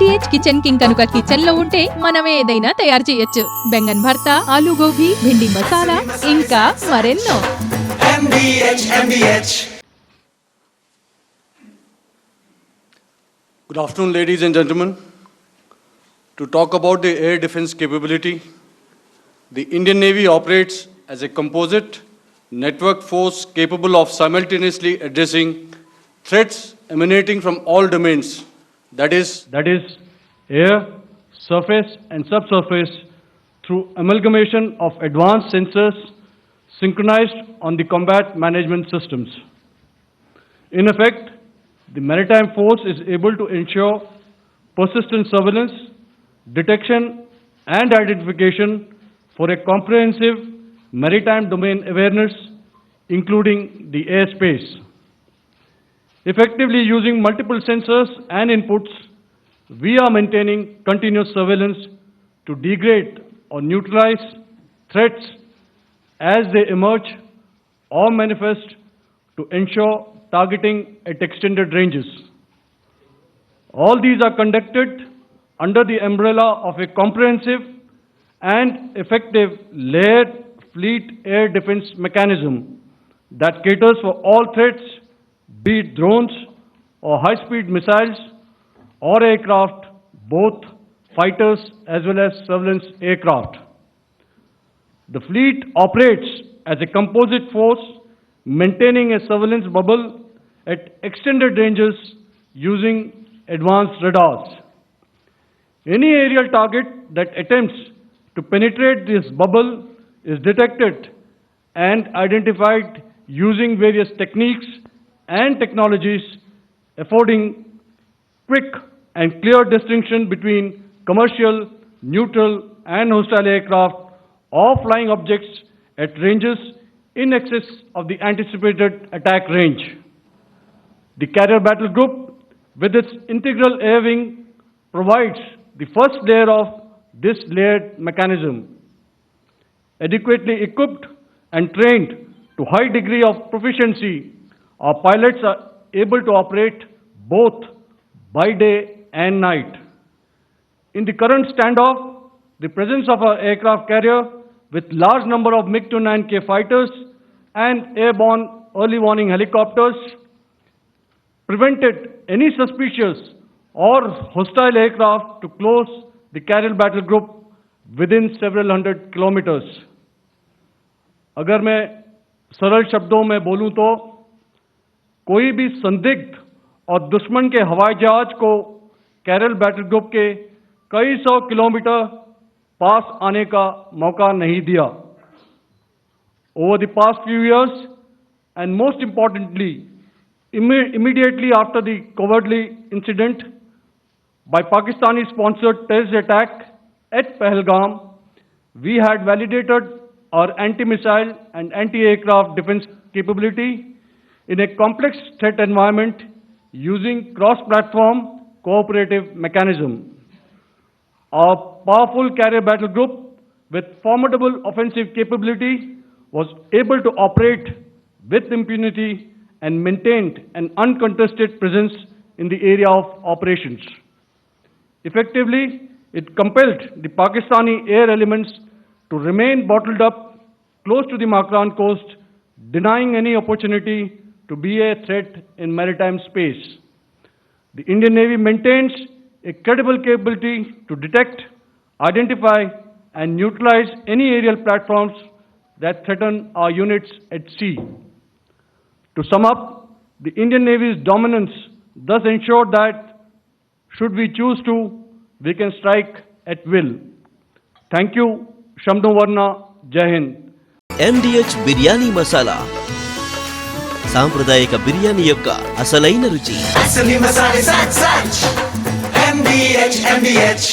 MDH kitchen king కనుక kitchen లో ఉంటే మనం ఏదైనా తయారు చేయొచ్చు. బెంగన్ భర్తా, ఆలు గోబీ, భిండి మసాలా, ఇంకా మరెన్నో. MDH. Good afternoon, ladies and gentlemen. To talk about the air defense capability, the Indian Navy operates as a composite network force capable of simultaneously addressing threats emanating from all domains, that is air, surface and subsurface, through amalgamation of advanced sensors synchronized on the combat management systems. In effect, the maritime force is able to ensure persistent surveillance, detection and identification for a comprehensive maritime domain awareness, including the airspace. Effectively using multiple sensors and inputs, we are maintaining continuous surveillance to degrade or neutralize threats as they emerge or manifest, to ensure targeting at extended ranges. All these are conducted under the umbrella of a comprehensive and effective layered fleet air defense mechanism that caters for all threats, be it drones or high-speed missiles or aircraft, both fighters as well as surveillance aircraft. The fleet operates as a composite force, maintaining a surveillance bubble at extended ranges using advanced radars. Any aerial target that attempts to penetrate this bubble is detected and identified using various techniques and technologies, affording quick and clear distinction between commercial, neutral and hostile aircraft or flying objects at ranges in excess of the anticipated attack range. The carrier battle group, with its integral air wing, provides the first layer of this layered mechanism. Adequately equipped and trained to high degree of proficiency, our pilots are able to operate both by day and night. In the current standoff, the presence of our aircraft carrier with large number of MiG-29K fighters and airborne early warning helicopters prevented any suspicious or hostile aircraft to close the carrier battle group within several hundred kilometers. अगर मैं सरल शब्दों में बोलूं तो कोई भी संदिग्ध और दुश्मन के हवाई जहाज को कैरल बैटल ग्रुप के कई सौ किलोमीटर पास आने का मौका नहीं दिया. Over the past few years, and most importantly, immediately after the cowardly incident by Pakistani-sponsored terrorist attack at Pahalgam, we had validated our anti-missile and anti-aircraft defense capability in a complex threat environment using cross-platform cooperative mechanism. Our powerful carrier battle group with formidable offensive capability was able to operate with impunity and maintained an uncontested presence in the area of operations. Effectively, it compelled the Pakistani air elements to remain bottled up close to the Makran coast, denying any opportunity to be a threat in maritime space. The Indian Navy maintains a credible capability to detect, identify and neutralize any aerial platforms that threaten our units at sea. To sum up, the Indian Navy's dominance thus ensured that, should we choose to, we can strike at will. Thank you. Shamdho Varna. Jai Hind. MDH biryani masala, సాంప్రదాయక బిర్యానీ యొక్క అసలైన రుచి. MDH.